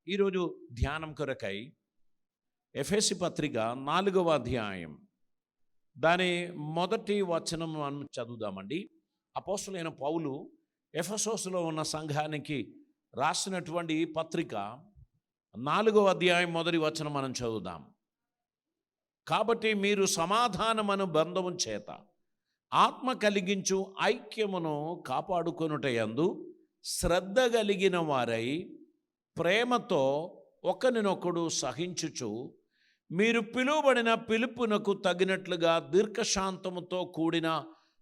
ఈరోజు ధ్యానం కొరకై ఎఫెసీ పత్రిక 4వ అధ్యాయం దాని మొదటి వచనం మనం చదువుదామండి. అపోస్తలుడైన పౌలు ఎఫెసోసులో ఉన్న సంఘానికి రాసినటువంటి పత్రిక 4వ అధ్యాయం మొదటి వచనం మనం చదువుదాం. కాబట్టి మీరు సమాధానమను బంధము చేత ఆత్మ కలిగించు ఐక్యమును కాపాడుకొనుటయందు శ్రద్ధ కలిగిన వారై ప్రేమతో ఒకరినొకడు సహించుచు మీరు పిలువబడిన పిలుపునకు తగినట్లుగా దీర్ఘశాంతముతో కూడిన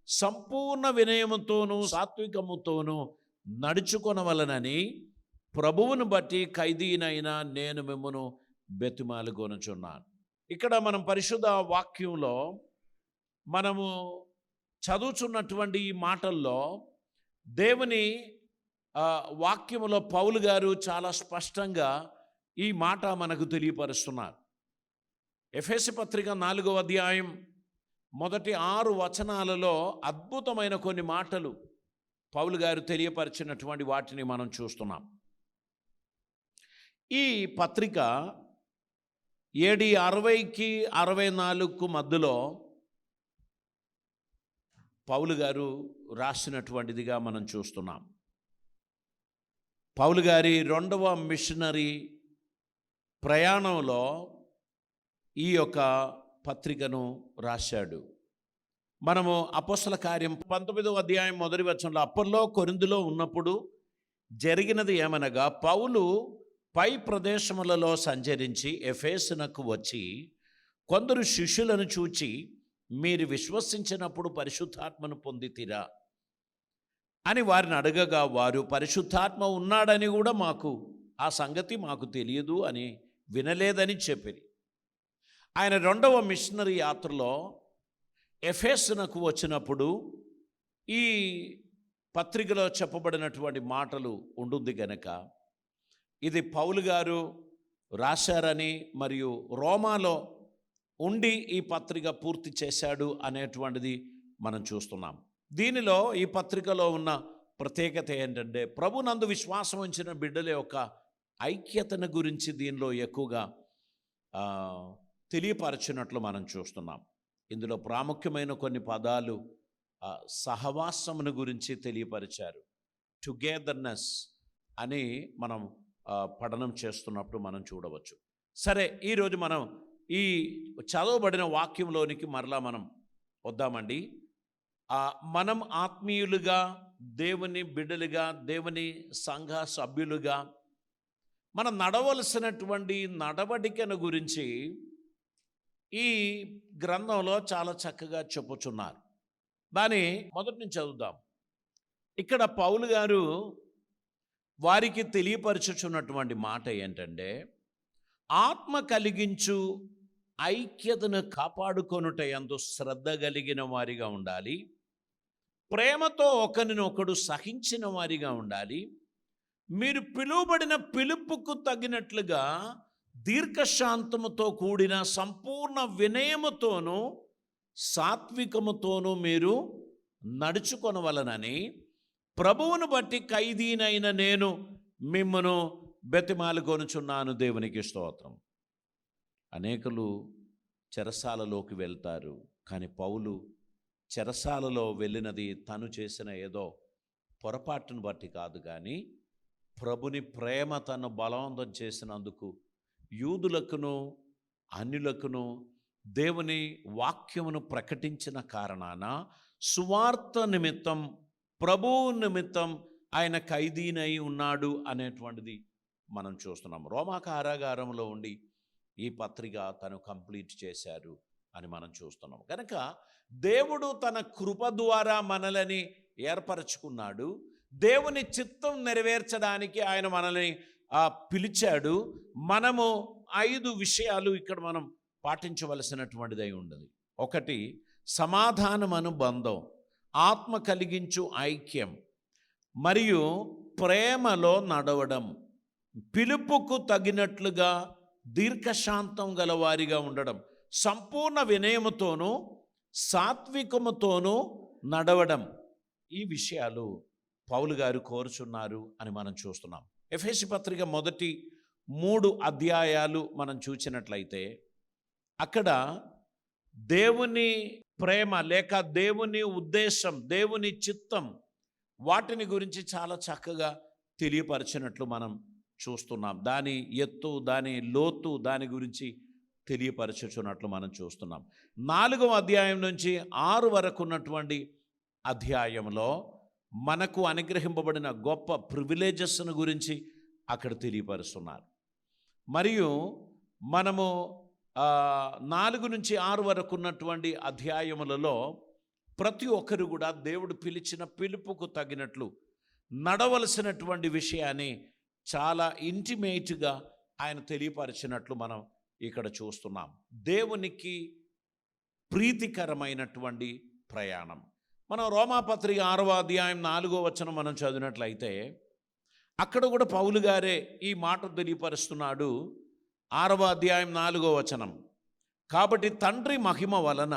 సంపూర్ణ వినయముతోనూ సాత్వికముతోనూ నడుచుకొనవలనని ప్రభువును బట్టి ఖైదీనైన నేను మిమ్మును బెతిమాలుకొనుచున్నాను. ఇక్కడ మనం పరిశుద్ధ వాక్యంలో మనము చదువుచున్నటువంటి ఈ మాటల్లో దేవుని వాక్యములో పౌలు గారు చాలా స్పష్టంగా ఈ మాట మనకు తెలియపరుస్తున్నారు. ఎఫెసీ పత్రిక 4వ అధ్యాయం మొదటి 6 వచనాలలో అద్భుతమైన కొన్ని మాటలు పౌలు గారు తెలియపరిచినటువంటి వాటిని మనం చూస్తున్నాం. ఈ పత్రిక AD 60కి 64కు మధ్యలో పౌలు గారు రాసినటువంటిదిగా మనం చూస్తున్నాం. పౌలు గారి 2వ మిషనరీ ప్రయాణంలో ఈ యొక్క పత్రికను రాశాడు. మనము అపోస్తల కార్యం 19వ అధ్యాయం మొదటి వచనంలో అప్పట్లో కొరింథులో ఉన్నప్పుడు జరిగినది ఏమనగా, పౌలు పై ప్రదేశములలో సంచరించి ఎఫెసునకు వచ్చి కొందరు శిష్యులను చూచి, మీరు విశ్వసించినప్పుడు పరిశుద్ధాత్మను పొందితిరా అని వారిని అడగగా, వారు పరిశుద్ధాత్మ ఉన్నాడని కూడా ఆ సంగతి మాకు తెలియదు అని వినలేదని చెప్పిరి. ఆయన 2వ మిషనరీ యాత్రలో ఎఫెసునకు వచ్చినప్పుడు ఈ పత్రికలో చెప్పబడినటువంటి మాటలు ఉంటుంది గనక ఇది పౌలు గారు రాశారని మరియు రోమాలో ఉండి ఈ పత్రిక పూర్తి చేశాడు అనేటువంటిది మనం చూస్తున్నాం. దీనిలో ఈ పత్రికలో ఉన్న ప్రత్యేకత ఏంటంటే, ప్రభునందు విశ్వాసం ఉంచిన బిడ్డల యొక్క ఐక్యతను గురించి దీనిలో ఎక్కువగా తెలియపరచినట్లు మనం చూస్తున్నాం. ఇందులో ప్రాముఖ్యమైన కొన్ని పదాలు సహవాసమును గురించి తెలియపరిచారు. టుగెదర్నెస్ అని మనం పఠనం చేస్తున్నప్పుడు మనం చూడవచ్చు. సరే, ఈరోజు మనం ఈ చదవబడిన వాక్యంలోనికి మరలా మనం వద్దామండి. మనం ఆత్మీయులుగా, దేవుని బిడ్డలుగా, దేవుని సంఘ సభ్యులుగా మనం నడవలసినటువంటి నడవడికను గురించి ఈ గ్రంథంలో చాలా చక్కగా చెప్పుచున్నారు. దాని మొదటి నుంచి చదువుదాం. ఇక్కడ పౌలు గారు వారికి తెలియపరచుచున్నటువంటి మాట ఏంటంటే, ఆత్మ కలిగించు ఐక్యతను కాపాడుకొనుట యందు శ్రద్ధ కలిగిన వారిగా ఉండాలి, ప్రేమతో ఒకరినొకడు సహించిన వారిగా ఉండాలి, మీరు పిలువబడిన పిలుపుకు తగినట్లుగా దీర్ఘశాంతముతో కూడిన సంపూర్ణ వినయముతోనూ సాత్వికముతోనూ మీరు నడుచుకొనవలనని ప్రభువును బట్టి ఖైదీనైన నేను మిమ్మును బెతిమాలుకొనుచున్నాను. దేవునికి స్తోత్రం. అనేకులు చెరసాలలోకి వెళ్తారు, కానీ పౌలు చెరసాలలో వెళ్ళినది తను చేసిన ఏదో పొరపాటును బట్టి కాదు, కానీ ప్రభుని ప్రేమ తను బలవంతం చేసినందుకు యూదులకును అన్యులకును దేవుని వాక్యమును ప్రకటించిన కారణాన సువార్త నిమిత్తం, ప్రభువు నిమిత్తం ఆయన ఖైదీనై ఉన్నాడు అనేటువంటిది మనం చూస్తున్నాం. రోమా కారాగారంలో ఉండి ఈ పత్రిక తను కంప్లీట్ చేశారు అని మనం చూస్తున్నాం. కనుక దేవుడు తన కృప ద్వారా మనల్ని ఏర్పరచుకున్నాడు. దేవుని చిత్తం నెరవేర్చడానికి ఆయన మనల్ని పిలిచాడు. మనము 5 విషయాలు ఇక్కడ మనం పాటించవలసినటువంటిదై ఉండదు. 1, సమాధానమను బంధం, ఆత్మ కలిగించు ఐక్యం, మరియు ప్రేమలో నడవడం, పిలుపుకు తగినట్లుగా దీర్ఘశాంతం గలవారిగా ఉండడం, సంపూర్ణ వినయముతోనూ సాత్వికముతోనూ నడవడం. ఈ విషయాలు పౌలు గారు కోరుచున్నారు అని మనం చూస్తున్నాం. ఎఫెసీ పత్రిక మొదటి 3 అధ్యాయాలు మనం చూసినట్లయితే అక్కడ దేవుని ప్రేమ లేక దేవుని ఉద్దేశం, దేవుని చిత్తం, వాటిని గురించి చాలా చక్కగా తెలియపరిచినట్లు మనం చూస్తున్నాం. దాని ఎత్తు, దాని లోతు, దాని గురించి తెలియపరచుచున్నట్లు మనం చూస్తున్నాం. 4వ అధ్యాయం నుంచి 6 వరకు ఉన్నటువంటి అధ్యాయంలో మనకు అనుగ్రహింపబడిన గొప్ప ప్రివిలేజెస్ను గురించి అక్కడ తెలియపరుస్తున్నారు. మరియు మనము 4 నుంచి 6 వరకు ఉన్నటువంటి అధ్యాయములలో ప్రతి ఒక్కరు కూడా దేవుడు పిలిచిన పిలుపుకు తగినట్లు నడవలసినటువంటి విషయాన్ని చాలా ఇంటిమేట్గా ఆయన తెలియపరిచినట్లు మనం ఇక్కడ చూస్తున్నాం. దేవునికి ప్రీతికరమైనటువంటి ప్రయాణం. మనం రోమాపత్రిక 6వ అధ్యాయం 4వ వచనం మనం చదివినట్లయితే అక్కడ కూడా పౌలు గారే ఈ మాట తెలియపరుస్తున్నాడు. 6వ అధ్యాయం 4వ వచనం, కాబట్టి తండ్రి మహిమ వలన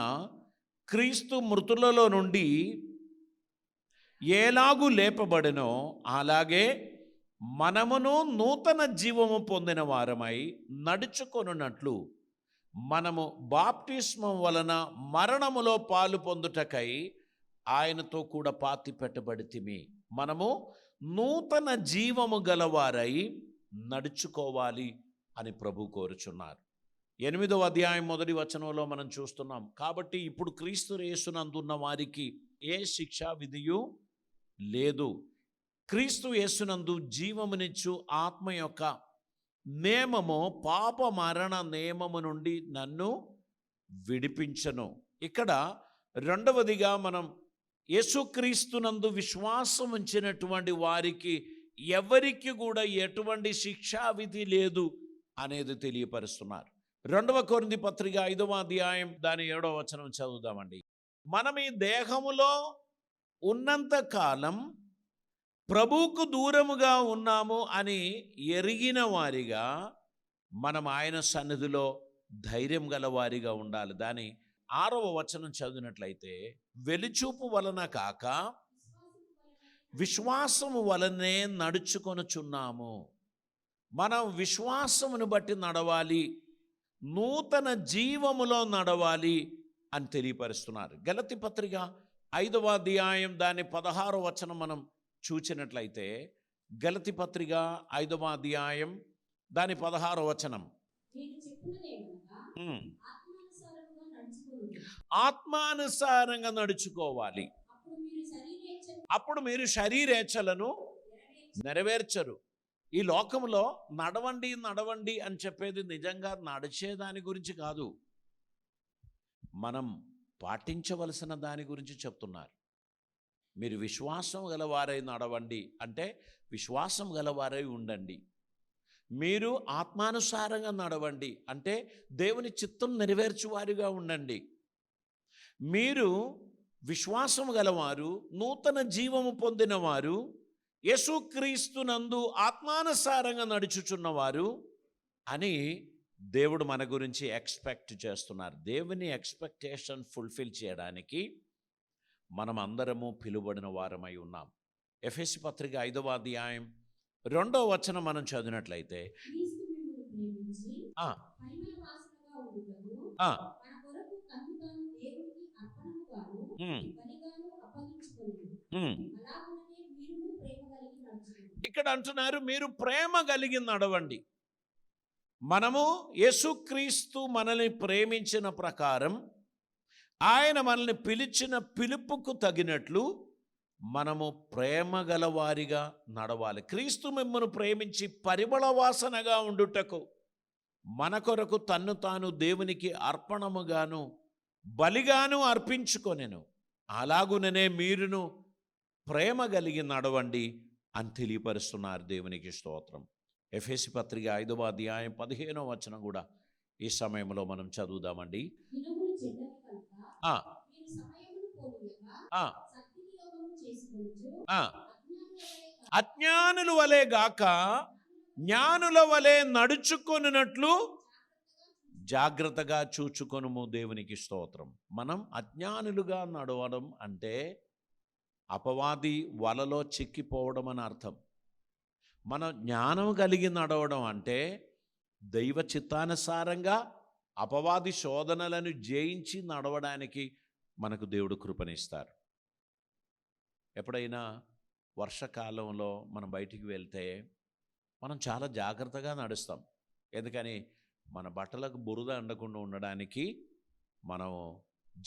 క్రీస్తు మృతులలో నుండి ఎలాగూ లేపబడెనో అలాగే మనమును నూతన జీవము పొందిన వారమై నడుచుకొనున్నట్లు మనము బాప్టిస్మం వలన మరణములో పాలు పొందుటకై ఆయనతో కూడా పాతి పెట్టబడితిమి. మనము నూతన జీవము గలవారై నడుచుకోవాలి అని ప్రభు కోరుచున్నారు. 8వ అధ్యాయం 1వ వచనంలో మనం చూస్తున్నాం, కాబట్టి ఇప్పుడు క్రీస్తు యేసునందున్న వారికి ఏ శిక్షా విధియు లేదు. క్రీస్తు యేసునందు జీవమునిచ్చు ఆత్మ యొక్క నేమము పాప మరణ నేమము నుండి నన్ను విడిపించను. ఇక్కడ రెండవదిగా మనం యేసుక్రీస్తునందు విశ్వాసం ఉంచినటువంటి వారికి ఎవరికి కూడా ఎటువంటి శిక్షా విధి లేదు అనేది తెలియపరుస్తున్నారు. 2వ కొరింథీ పత్రిక 5వ అధ్యాయం దాని 7వ వచనం చదువుదామండి. మనం ఈ దేహములో ఉన్నంత కాలం ప్రభువుకు దూరముగా ఉన్నాము అని ఎరిగిన వారిగా మనం ఆయన సన్నిధిలో ధైర్యం గల వారిగా ఉండాలి. దాని 6వ వచనం చదివినట్లయితే వెలిచూపు వలన కాక విశ్వాసము వలనే నడుచుకొనుచున్నాము. మనం విశ్వాసమును బట్టి నడవాలి, నూతన జీవములో నడవాలి అని తెలియపరుస్తున్నారు. గలతీ పత్రిక 5వ అధ్యాయం దాని 16వ వచనం మనం చూచినట్లయితే గలతీ పత్రిక 5వ అధ్యాయం దాని 16వ వచనం, ఆత్మానుసారంగా నడుచుకోవాలి, అప్పుడు మీరు శరీరేచ్ఛలను నెరవేర్చరు. ఈ లోకంలో నడవండి నడవండి అని చెప్పేది నిజంగా నడిచేదాని గురించి కాదు, మనం పాటించవలసిన దాని గురించి చెప్తున్నారు. మీరు విశ్వాసం గలవారై నడవండి అంటే విశ్వాసం గలవారై ఉండండి. మీరు ఆత్మానుసారంగా నడవండి అంటే దేవుని చిత్తం నెరవేర్చువారిగా ఉండండి. మీరు విశ్వాసం గలవారు, నూతన జీవము పొందినవారు, యేసుక్రీస్తునందు ఆత్మానుసారంగా నడుచుచున్నవారు అని దేవుడు మన గురించి ఎక్స్పెక్ట్ చేస్తున్నారు. దేవుని ఎక్స్పెక్టేషన్ ఫుల్ఫిల్ చేయడానికి మనం అందరము పిలువబడిన వారమై ఉన్నాం. ఎఫెసీ పత్రిక 5వ అధ్యాయం 2వ వచనం మనం చదివినట్లయితే ఇక్కడ అంటున్నారు మీరు ప్రేమ కలిగి నడవండి. మనము యేసుక్రీస్తు మనల్ని ప్రేమించిన ప్రకారం ఆయన మనల్ని పిలిచిన పిలుపుకు తగినట్లు మనము ప్రేమ గలవారిగా నడవాలి. క్రీస్తు మిమ్మల్ని ప్రేమించి పరిమళ వాసనగా ఉండుటకు మన కొరకు తన్ను తాను దేవునికి అర్పణముగాను బలిగాను అర్పించుకొనెను. అలాగుననే మీరును ప్రేమ కలిగి నడవండి అని తెలియపరుస్తున్నారు. దేవునికి స్తోత్రం. ఎఫెసీ పత్రిక 5వ అధ్యాయం 15వ వచనం కూడా ఈ సమయంలో మనం చదువుదామండి. అజ్ఞానుల వలె గాక జ్ఞానుల వలె నడుచుకొనున్నట్లు జాగ్రత్తగా చూచుకొనుము. దేవునికి స్తోత్రం. మనం అజ్ఞానులుగా నడవడం అంటే అపవాది వలలో చిక్కిపోవడం అని అర్థం. మన జ్ఞానం కలిగి నడవడం అంటే దైవ చిత్తానుసారంగా అపవాది శోధనలను జయించి నడవడానికి మనకు దేవుడు కృపనిస్తారు. ఎప్పుడైనా వర్షకాలంలో మనం బయటికి వెళ్తే మనం చాలా జాగ్రత్తగా నడుస్తాం. ఎందుకని మన బట్టలకు బురద అండకుండా ఉండడానికి మనం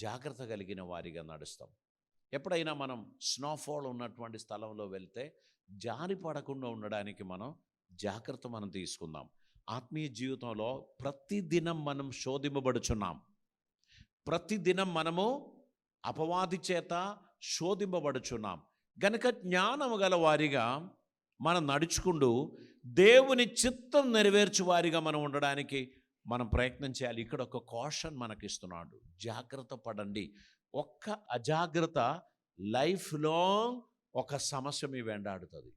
జాగ్రత్త కలిగిన వారిగా నడుస్తాం. ఎప్పుడైనా మనం స్నోఫాల్ ఉన్నటువంటి స్థలంలో వెళ్తే జారి పడకుండా ఉండడానికి మనం జాగ్రత్త తీసుకుందాం. ఆత్మీయ జీవితంలో ప్రతిదినం మనం శోధింపబడుచున్నాం. ప్రతిదినం మనము అపవాది చేత శోధింపబడుచున్నాం. గనుక జ్ఞానము గల వారిగా మనం నడుచుకుంటూ దేవుని చిత్తం నెరవేర్చు వారిగా మనం ఉండడానికి మనం ప్రయత్నం చేయాలి. ఇక్కడ ఒక కాషన్ మనకిస్తున్నాడు, జాగ్రత్త పడండి. ఒక్క అజాగ్రత్త లైఫ్ లాంగ్ ఒక సమస్య మీ వెంటాడుతుంది.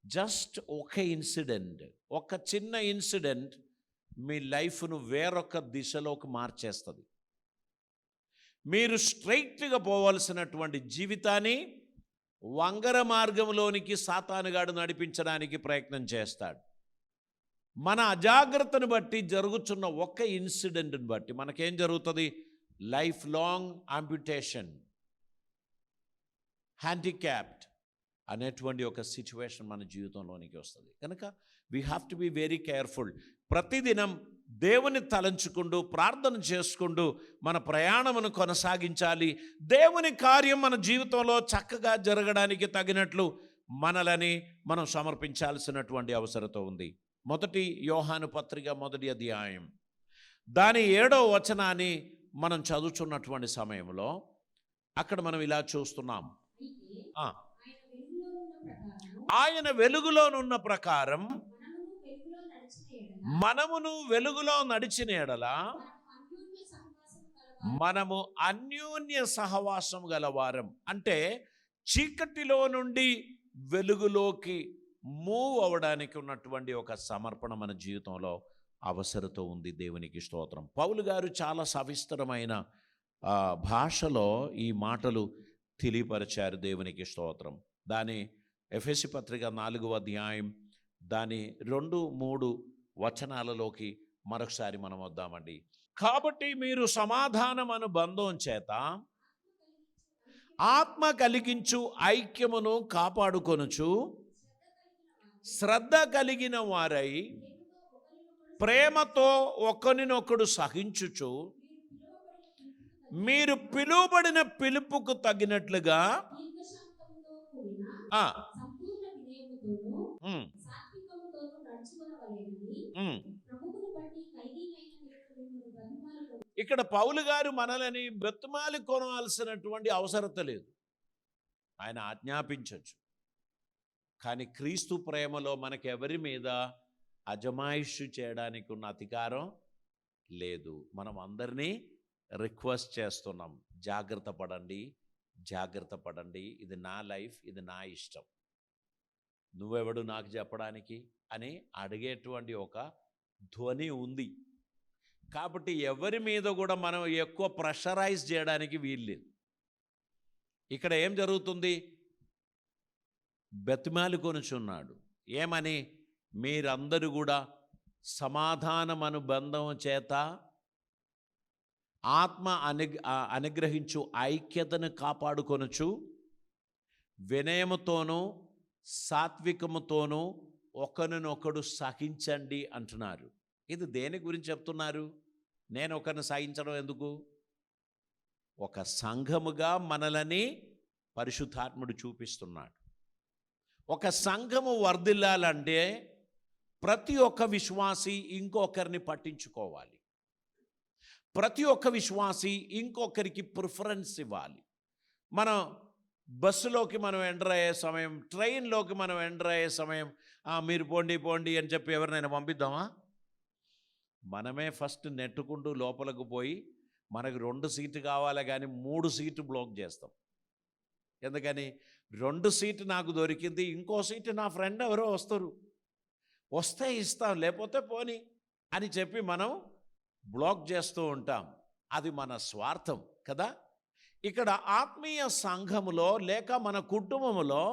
జస్ట్ ఒక ఇన్సిడెంట్, ఒక చిన్న ఇన్సిడెంట్ మీ లైఫ్ను వేరొక దిశలోకి మార్చేస్తుంది. మీరు స్ట్రైట్గా పోవాల్సినటువంటి జీవితాన్ని వంగర మార్గంలోనికి సాతానుగాడు నడిపించడానికి ప్రయత్నం చేస్తాడు. మన అజాగ్రత్తను బట్టి జరుగుతున్న ఒక్క ఇన్సిడెంట్ని బట్టి మనకేం జరుగుతుంది? లైఫ్ లాంగ్ ఆంప్యుటేషన్, హ్యాండిక్యాప్డ్ అనేటువంటి ఒక సిచ్యువేషన్ మన జీవితంలోనికి వస్తుంది. కనుక we have to be very careful. ప్రతిదినం దేవుని తలంచుకుంటూ ప్రార్థన చేసుకుంటూ మన ప్రయాణమును కొనసాగించాలి. దేవుని కార్యం మన జీవితంలో చక్కగా జరగడానికి తగినట్లు మనలని మనం సమర్పించాల్సినటువంటి అవసరత ఉంది. మొదటి యోహాను పత్రిక 1వ అధ్యాయం దాని 7వ వచనాన్ని మనం చదువుతున్నటువంటి సమయంలో అక్కడ మనం ఇలా చూస్తున్నాం. ఆయన వెలుగులోనున్న ప్రకారం మనమును వెలుగులో నడిచిన ఎడల మనము అన్యోన్య సహవాసం గలవారం. అంటే చీకటిలో నుండి వెలుగులోకి మూవ్ అవ్వడానికి ఉన్నటువంటి ఒక సమర్పణ మన జీవితంలో అవసరత ఉంది. దేవునికి స్తోత్రం. పౌలు గారు చాలా సవిస్తరమైన భాషలో ఈ మాటలు తెలియపరిచారు. దేవునికి స్తోత్రం. దాని ఎఫెసీ పత్రిక 4వ అధ్యాయం దాని 2-3 వచనాలలోకి మరొకసారి మనం వద్దామండి. కాబట్టి మీరు సమాధానం అను బంధం చేత ఆత్మ కలిగించు ఐక్యమును కాపాడుకొనుచు శ్రద్ధ కలిగిన వారై ప్రేమతో ఒకరినొకడు సహించుచు మీరు పిలువబడిన పిలుపుకు తగినట్లుగా ఇక్కడ పౌలు గారు మనల్ని బ్రతిమాలి కొనవలసినటువంటి అవసరత లేదు. ఆయన ఆజ్ఞాపించవచ్చు. కానీ క్రీస్తు ప్రేమలో మనకెవరి మీద అజమాయిషు చేయడానికి ఉన్న అధికారం లేదు. మనం అందరినీ రిక్వెస్ట్ చేస్తున్నాం, జాగ్రత్త పడండి, జాగ్రత్త పడండి. ఇది నా లైఫ్, ఇది నా ఇష్టం, నువ్వెవడు నాకు చెప్పడానికి అని అడిగేటువంటి ఒక ధ్వని ఉంది. కాబట్టి ఎవరి మీద కూడా మనం ఎక్కువ ప్రెషరైజ్ చేయడానికి వీల్లేదు. ఇక్కడ ఏం జరుగుతుంది? బతిమాలి కొనుచున్నాడు. ఏమని? మీరందరూ కూడా సమాధానం అనుబంధం చేత ఆత్మ అనుగ్రహించు ఐక్యతను కాపాడుకొనుచు వినయముతోనూ సాత్వికముతోనూ ఒకరినొకడు సహించండి అంటున్నారు. ఇది దేని గురించి చెప్తున్నారు? నేను ఒకరిని సహించడం ఎందుకు? ఒక సంఘముగా మనలని పరిశుద్ధాత్ముడు చూపిస్తున్నాడు. ఒక సంఘము వర్ధిల్లాలంటే ప్రతి ఒక్క విశ్వాసి ఇంకొకరిని పట్టించుకోవాలి. ప్రతి ఒక్క విశ్వాసి ఇంకొకరికి ప్రిఫరెన్స్ ఇవ్వాలి. మనం బస్సులోకి మనం ఎంటర్ అయ్యే సమయం, ట్రైన్లోకి మనం ఎంటర్ అయ్యే సమయం, మీరు పోండి పోండి అని చెప్పి ఎవరినైనా పంపిద్దామా? మనమే ఫస్ట్ నెట్టుకుంటూ లోపలికి పోయి మనకు 2 సీట్లు కావాలి కానీ 3 సీట్లు బ్లాక్ చేస్తాం. ఎందుకని? 2 సీటు నాకు దొరికింది, ఇంకో సీటు నా ఫ్రెండ్ ఎవరో వస్తే ఇస్తాం, లేకపోతే పోని అని చెప్పి మనం బ్లాక్ చేస్తూ ఉంటాం. అది మన స్వార్థం కదా. ఇక్కడ ఆత్మీయ సంఘములో లేక మన కుటుంబములో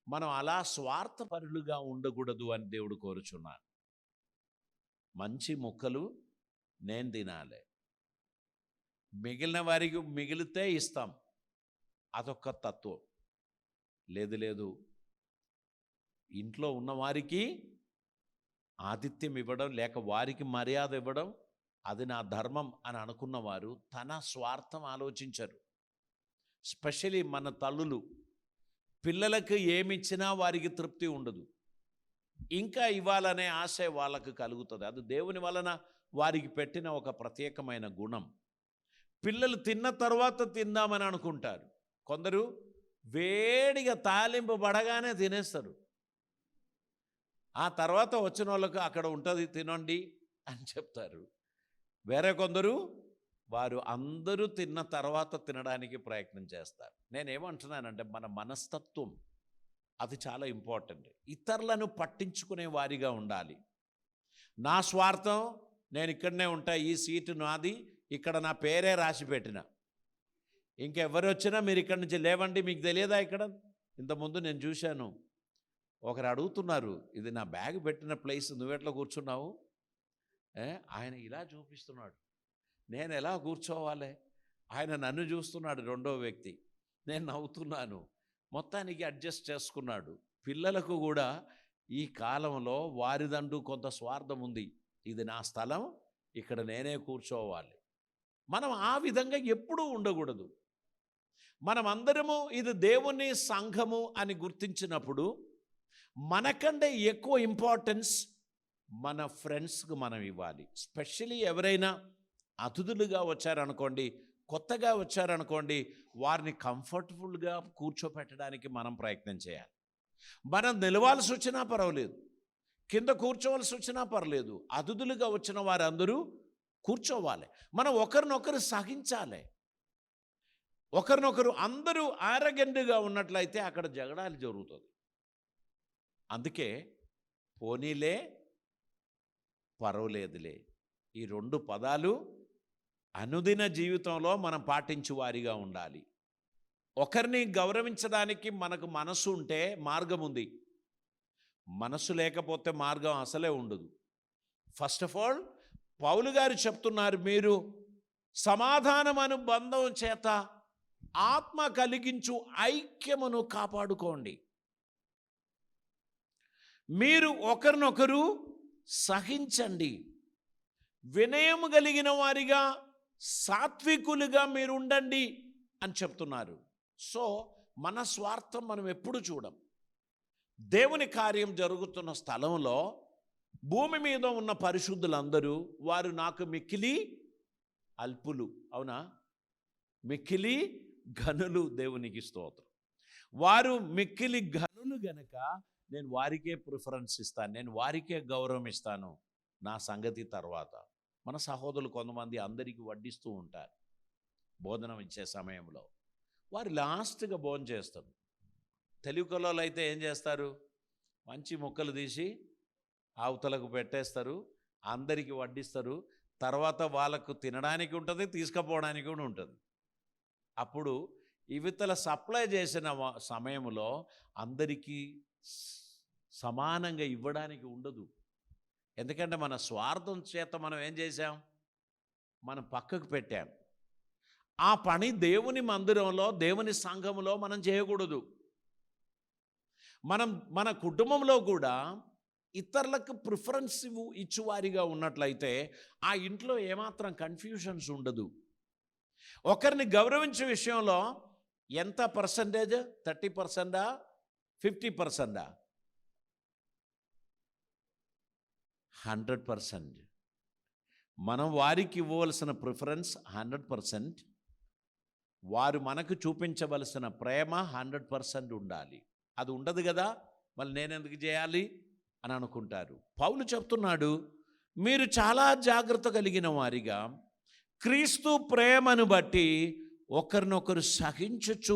మనం అలా స్వార్థపరులుగా ఉండకూడదు అని దేవుడు కోరుచున్నాడు. మంచి ముక్కలు నేను తినాలి, మిగిలిన వారికి మిగిలితే ఇస్తాం, అదొక తత్వం. లేదు, ఇంట్లో ఉన్నవారికి ఆతిథ్యం ఇవ్వడం, లేక వారికి మర్యాద ఇవ్వడం, అది నా ధర్మం అని అనుకున్నవారు తన స్వార్థం ఆలోచించరు. స్పెషలీ మన తల్లులు పిల్లలకు ఏమిచ్చినా వారికి తృప్తి ఉండదు, ఇంకా ఇవ్వాలనే ఆశ వాళ్ళకు కలుగుతుంది. అది దేవుని వలన వారికి పెట్టిన ఒక ప్రత్యేకమైన గుణం. పిల్లలు తిన్న తర్వాత తిందామని అనుకుంటారు, కొందరు వేడిగా తాలింపు పడగానే తినేస్తారు. ఆ తర్వాత వచ్చిన వాళ్ళకు అక్కడ ఉంటుంది తినండి అని చెప్తారు. వేరే కొందరు వారు అందరూ తిన్న తర్వాత తినడానికి ప్రయత్నం చేస్తారు. నేనేమంటున్నానంటే మన మనస్తత్వం అది చాలా ఇంపార్టెంట్. ఇతరులను పట్టించుకునే వారిగా ఉండాలి. నా స్వార్థం, నేను ఇక్కడనే ఉంటా, ఈ సీటు నాది, ఇక్కడ నా పేరే రాసి పెట్టిన, ఇంకెవరు వచ్చినా మీరు ఇక్కడి నుంచి లేవండి, మీకు తెలియదా ఇక్కడ? ఇంతకుముందు నేను చూశాను, ఒకరు అడుగుతున్నారు, ఇది నా బ్యాగ్ పెట్టిన ప్లేస్, నువ్వెట్లా కూర్చున్నావు? ఆయన ఇలా చూపిస్తున్నాడు, నేను ఎలా కూర్చోవాలి? ఆయన నన్ను చూస్తున్నాడు, రెండో వ్యక్తి, నేను నవ్వుతున్నాను. మొత్తానికి అడ్జస్ట్ చేసుకున్నాడు. పిల్లలకు కూడా ఈ కాలంలో వారిదంటూ కొంత స్వార్థం ఉంది, ఇది నా స్థలం, ఇక్కడ నేనే కూర్చోవాలి. మనం ఆ విధంగా ఎప్పుడూ ఉండకూడదు. మనం అందరము ఇది దేవుని సంఘము అని గుర్తించినప్పుడు మనకంటే ఎక్కువ ఇంపార్టెన్స్ మన ఫ్రెండ్స్కి మనం ఇవ్వాలి. స్పెషలీ ఎవరైనా అతిథులుగా వచ్చారనుకోండి, కొత్తగా వచ్చారనుకోండి, వారిని కంఫర్టబుల్గా కూర్చోపెట్టడానికి మనం ప్రయత్నం చేయాలి. మనం నిలవాల్సి వచ్చినా పర్వాలేదు, కింద కూర్చోవలసి వచ్చినా పర్లేదు, అతిథులుగా వచ్చిన వారందరూ కూర్చోవాలి. మనం ఒకరినొకరు సహించాలి. ఒకరినొకరు అందరూ ఆరగెండుగా ఉన్నట్లయితే అక్కడ జగడాలు జరుగుతుంది. అందుకే పోనీలే పర్వాలేదులే, ఈ రెండు పదాలు అనుదిన జీవితంలో మనం పాటించు వారిగా ఉండాలి. ఒకరిని గౌరవించడానికి మనకు మనసు ఉంటే మార్గం ఉంది, మనసు లేకపోతే మార్గం అసలే ఉండదు. ఫస్ట్ ఆఫ్ ఆల్ పౌలు గారు చెప్తున్నారు, మీరు సమాధానం అనుబంధం చేత ఆత్మ కలిగించు ఐక్యమును కాపాడుకోండి. మీరు ఒకరినొకరు సహించండి, వినయము కలిగిన వారిగా, సాత్వికులుగా మీరు ఉండండి అని చెప్తున్నారు. సో మన స్వార్థం మనం ఎప్పుడు చూడం. దేవుని కార్యం జరుగుతున్న స్థలంలో భూమి మీద ఉన్న పరిశుద్ధులందరూ వారు నాకు మిక్కిలి అల్పులు, అవునా? మిక్కిలి ఘనులు, దేవునికి స్తోత్రం. వారు మిక్కిలి ఘనులు గనక నేను వారికే ప్రిఫరెన్స్ ఇస్తాను, నేను వారికే గౌరవం ఇస్తాను. నా సంగతి తర్వాత మన సహోదరులు కొంతమంది అందరికీ వడ్డిస్తూ ఉంటారు. భోజనం ఇచ్చే సమయంలో వారు లాస్ట్గా భోజనం చేస్తారు. తెలుగు కళలు అయితే ఏం చేస్తారు, మంచి ముక్కలు తీసి అవతలకు పెట్టేస్తారు, అందరికీ వడ్డిస్తారు. తర్వాత వాళ్ళకు తినడానికి ఉంటుంది, తీసుకుపోవడానికి కూడా ఉంటుంది. అప్పుడు ఇవితల సప్లై చేసిన సమయంలో అందరికీ సమానంగా ఇవ్వడానికి ఉండదు. ఎందుకంటే మన స్వార్థం చేత మనం ఏం చేశాం, మనం పక్కకు పెట్టాం. ఆ పని దేవుని మందిరంలో, దేవుని సంఘంలో మనం చేయకూడదు. మనం మన కుటుంబంలో కూడా ఇతరులకు ప్రిఫరెన్స్ ఇచ్చువారిగా ఉన్నట్లయితే ఆ ఇంట్లో ఏమాత్రం కన్ఫ్యూషన్స్ ఉండదు. ఒకరిని గౌరవించే విషయంలో ఎంత పర్సంటేజ్, 30%, 50%, 100%. మనం వారికి ఇవ్వవలసిన ప్రిఫరెన్స్ 100%, వారు మనకు చూపించవలసిన ప్రేమ 100% ఉండాలి. అది ఉండదు కదా, మళ్ళీ నేనెందుకు చేయాలి అని అనుకుంటారు. పౌలు చెప్తున్నాడు, మీరు చాలా జాగ్రత్త కలిగిన వారిగా క్రీస్తు ప్రేమను బట్టి ఒకరినొకరు సహించచ్చు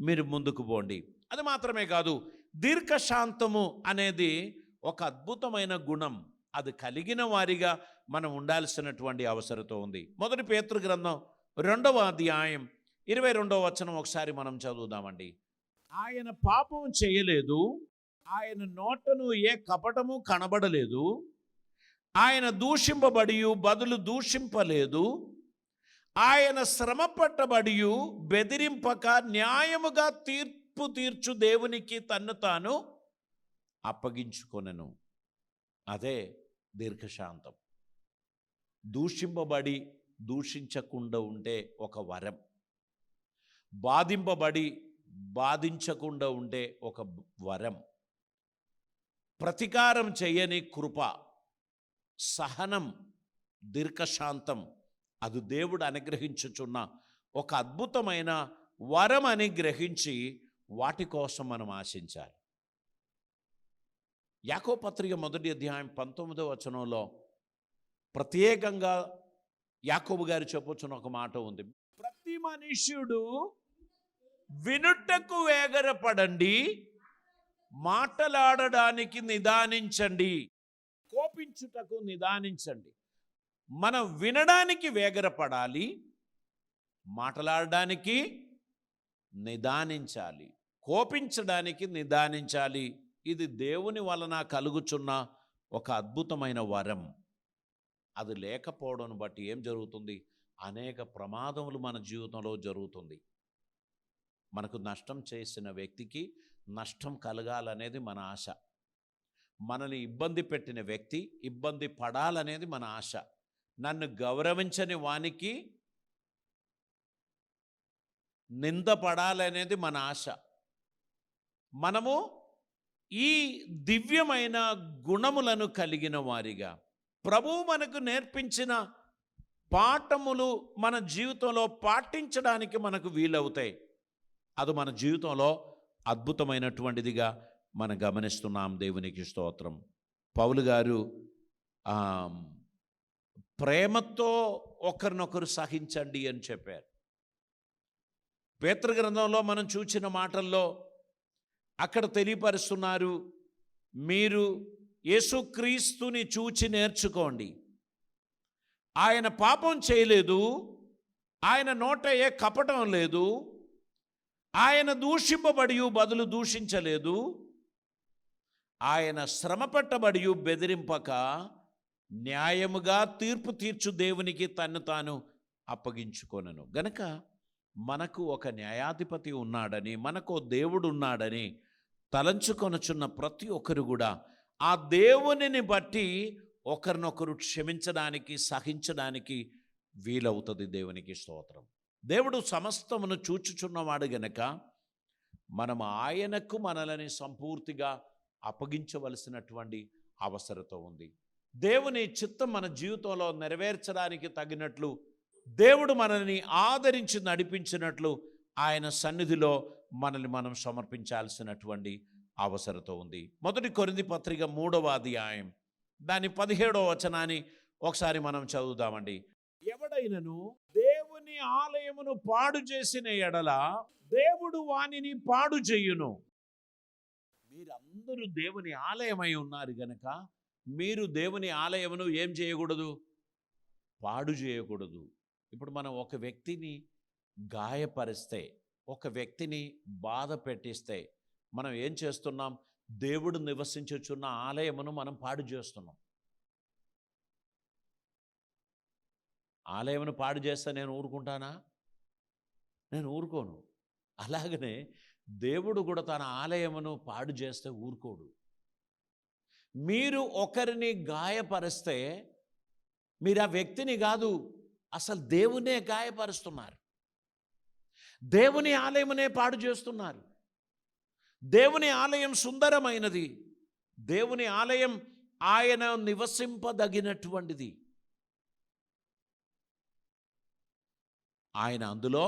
మీరు ముందుకు పోండి. అది మాత్రమే కాదు, దీర్ఘశాంతము అనేది ఒక అద్భుతమైన గుణం. అది కలిగిన వారిగా మనం ఉండాల్సినటువంటి అవసరత ఉంది. మొదటి పేతురు గ్రంథం 2వ అధ్యాయం 22వ వచనం ఒకసారి మనం చదువుదామండి. ఆయన పాపం చేయలేదు, ఆయన నోటను ఏ కపటము కనబడలేదు, ఆయన దూషింపబడి బదులు దూషింపలేదు, ఆయన శ్రమ పట్టబడి బెదిరింపక న్యాయముగా తీర్పు తీర్చు దేవునికి తన్ను తాను అప్పగించుకొనెను. అదే దీర్ఘశాంతం. దూషింపబడి దూషించకుండా ఉంటే ఒక వరం, బాధింపబడి బాధించకుండా ఉంటే ఒక వరం, ప్రతీకారం చేయని కృప, సహనం, దీర్ఘశాంతం, అది దేవుడు అనుగ్రహించుచున్న ఒక అద్భుతమైన వరం అని గ్రహించి వాటి కోసం మనం ఆశించాలి. యాకోబు పత్రిక 1వ అధ్యాయం 19వ వచనంలో ప్రత్యేకంగా యాకోబు గారు చెప్పుచున్న ఒక మాట ఉంది. ప్రతి మనుష్యుడు వినుటకు వేగరపడండి, మాటలాడడానికి నిదానించండి, కోపించుటకు నిదానించండి. మనం వినడానికి వేగరపడాలి, మాట్లాడడానికి నిదానించాలి, కోపించడానికి నిదానించాలి. ఇది దేవుని వలన కలుగుచున్న ఒక అద్భుతమైన వరం. అది లేకపోవడం బట్టి ఏం జరుగుతుంది? అనేక ప్రమాదములు మన జీవితంలో జరుగుతుంది. మనకు నష్టం చేసిన వ్యక్తికి నష్టం కలగాలనేది మన ఆశ. మనల్ని ఇబ్బంది పెట్టిన వ్యక్తి ఇబ్బంది పడాలనేది మన ఆశ. నన్ను గౌరవించని వానికి నింద పడాలనేది మన ఆశ. మనము ఈ దివ్యమైన గుణములను కలిగిన వారిగా ప్రభువు మనకు నేర్పించిన పాఠములు మన జీవితంలో పాటించడానికి మనకు వీలవుతాయి. అది మన జీవితంలో అద్భుతమైనటువంటిదిగా మనం గమనిస్తున్నాం. దేవునికి స్తోత్రం. పౌలు గారు ప్రేమతో ఒకరినొకరు సహించండి అని చెప్పారు. పేతురు గ్రంథంలో మనం చూసిన మాటల్లో అక్కడ తెలియపరుస్తున్నారు, మీరు యేసుక్రీస్తుని చూచి నేర్చుకోండి. ఆయన పాపం చేయలేదు, ఆయన నోట ఏ కపటం లేదు, ఆయన దూషింపబడి బదులు దూషించలేదు, ఆయన శ్రమ పెట్టబడి బెదిరింపక న్యాయముగా తీర్పు తీర్చు దేవునికి తన్ను తాను అప్పగించుకొనెను. గనక మనకు ఒక న్యాయాధిపతి ఉన్నాడని, మనకు దేవుడు ఉన్నాడని తలంచుకొనుచున్న ప్రతి ఒక్కరు కూడా ఆ దేవునిని బట్టి ఒకరినొకరు క్షమించడానికి, సహించడానికి వీలవుతుంది. దేవునికి స్తోత్రం. దేవుడు సమస్తమును చూచుచున్నవాడు గనక మనం ఆయనకు మనల్ని సంపూర్తిగా అప్పగించవలసినటువంటి అవసరత ఉంది. దేవుని చిత్తం మన జీవితంలో నెరవేర్చడానికి తగినట్లు దేవుడు మనల్ని ఆదరించి నడిపించినట్లు ఆయన సన్నిధిలో మనల్ని మనం సమర్పించాల్సినటువంటి అవసరత ఉంది. 1 కొరింథీ పత్రిక 3వ అధ్యాయం దాని 17వ వచనాన్ని ఒకసారి మనం చదువుదామండి. ఎవడైనను దేవుని ఆలయమును పాడు చేసిన ఎడల దేవుడు వానిని పాడు చేయును. మీరందరూ దేవుని ఆలయమై ఉన్నారు గనక మీరు దేవుని ఆలయమును ఏం చేయకూడదు? పాడు చేయకూడదు. ఇప్పుడు మనం ఒక వ్యక్తిని గాయపరిస్తే, ఒక వ్యక్తిని బాధ పెట్టిస్తే మనం ఏం చేస్తున్నాం? దేవుడు నివసించుచున్న ఆలయమును మనం పాడు చేస్తున్నాం. ఆలయమును పాడు చేస్తే నేను ఊరుకుంటానా? నేను ఊరుకోను. అలాగనే దేవుడు కూడా తన ఆలయమును పాడు చేస్తే ఊరుకోడు. మీరు ఒకరిని గాయపరిస్తే మీరు ఆ వ్యక్తిని కాదు, అసలు దేవునే గాయపరుస్తున్నారు. దేవుని ఆలయమునే పాడు చేస్తున్నారు. దేవుని ఆలయం సుందరమైనది. దేవుని ఆలయం ఆయన నివసింపదగినటువంటిది. ఆయన అందులో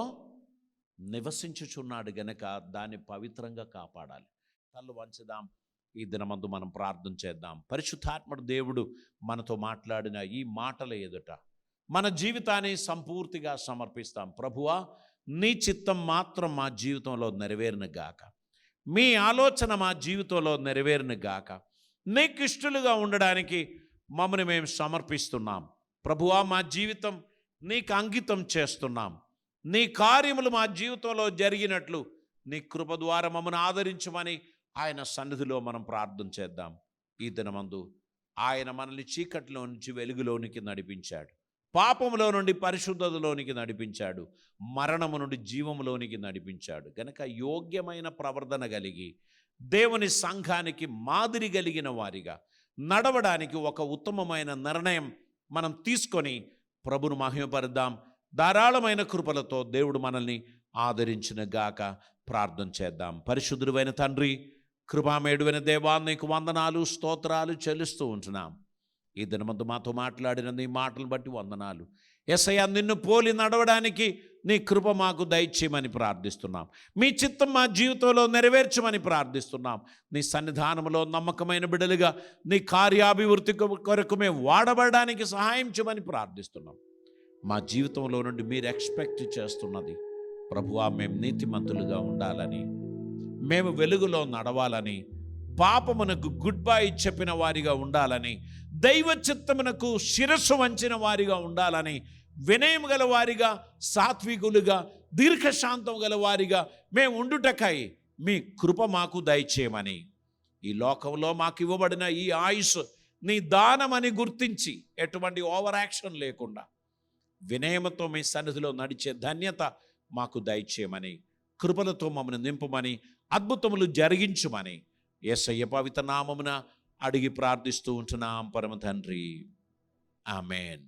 నివసించుచున్నాడు గనక దాన్ని పవిత్రంగా కాపాడాలి. కళ్ళు వంచుదాం. ఈ దినమందు మనం ప్రార్థన చేద్దాం. పరిశుద్ధాత్ముడు దేవుడు మనతో మాట్లాడిన ఈ మాటల ఎదుట మన జీవితాన్ని సంపూర్తిగా సమర్పిస్తాం. ప్రభువా, నీ చిత్తం మాత్రం మా జీవితంలో నెరవేరును గాక. మీ ఆలోచన మా జీవితంలో నెరవేరును గాక. నీకు ఇష్టలుగా ఉండడానికి మమ్మల్ని మేము సమర్పిస్తున్నాం. ప్రభువా, మా జీవితం నీకు అంకితం చేస్తున్నాం. నీ కార్యములు మా జీవితంలో జరిగినట్లు నీ కృప ద్వారా మమ్మల్ని ఆదరించమని ఆయన సన్నిధిలో మనం ప్రార్థన చేద్దాం. ఈ దినమందు ఆయన మనల్ని చీకటిలో నుంచి వెలుగులోనికి నడిపించాడు, పాపములో నుండి పరిశుద్ధతలోనికి నడిపించాడు, మరణము నుండి జీవములోనికి నడిపించాడు. గనక యోగ్యమైన ప్రవర్తన కలిగి దేవుని సంఘానికి మాదిరి కలిగిన వారిగా నడవడానికి ఒక ఉత్తమమైన నిర్ణయం మనం తీసుకొని ప్రభును మహిమపరుద్దాం. ధారాళమైన కృపలతో దేవుడు మనల్ని ఆదరించిన గాక ప్రార్థన చేద్దాం. పరిశుద్ధుడైన తండ్రి, కృపామేడువైన దేవా, నీకు వందనాలు స్తోత్రాలు చెల్లిస్తూ ఉంటున్నాం. ఈ దినమందు మాతో మాట్లాడిన నీ మాటలు బట్టి వందనాలు. యేసయ్యా, నిన్ను పోలి నడవడానికి నీ కృప మాకు దయచేయమని ప్రార్థిస్తున్నాం. మీ చిత్తం మా జీవితంలో నెరవేర్చమని ప్రార్థిస్తున్నాం. నీ సన్నిధానంలో నమ్మకమైన బిడ్డలుగా నీ కార్యాభివృద్ధి కొరకు మేము వాడబడడానికి సహాయం చేయమని ప్రార్థిస్తున్నాం. మా జీవితంలో నుండి మీరు ఎక్స్పెక్ట్ చేస్తున్నది ప్రభువా, మేము నీతిమంతులుగా ఉండాలని, మేము వెలుగులో నడవాలని, పాపమునకు గుడ్ బై చెప్పిన వారిగా ఉండాలని, దైవ చిత్తమునకు శిరస్సు వంచిన వారిగా ఉండాలని, వినయం గల వారిగా, సాత్వికులుగా, దీర్ఘశాంతం గల వారిగా మేము ఉండుటకై మీ కృప మాకు దయచేయమని, ఈ లోకంలో మాకు ఇవ్వబడిన ఈ ఆయుష్ నీ దానమని గుర్తించి ఎటువంటి ఓవర్ యాక్షన్ లేకుండా వినయముతో మీ సన్నిధిలో నడిచే ధన్యత మాకు దయచేయమని, కృపలతో మమ్మల్ని నింపమని, అద్భుతములు జరిగించుమని యేసయ్య పవిత్ర నామమున అడిగి ప్రార్థిస్తూ ఉంటున్నాం పరమ తండ్రి. ఆమేన్.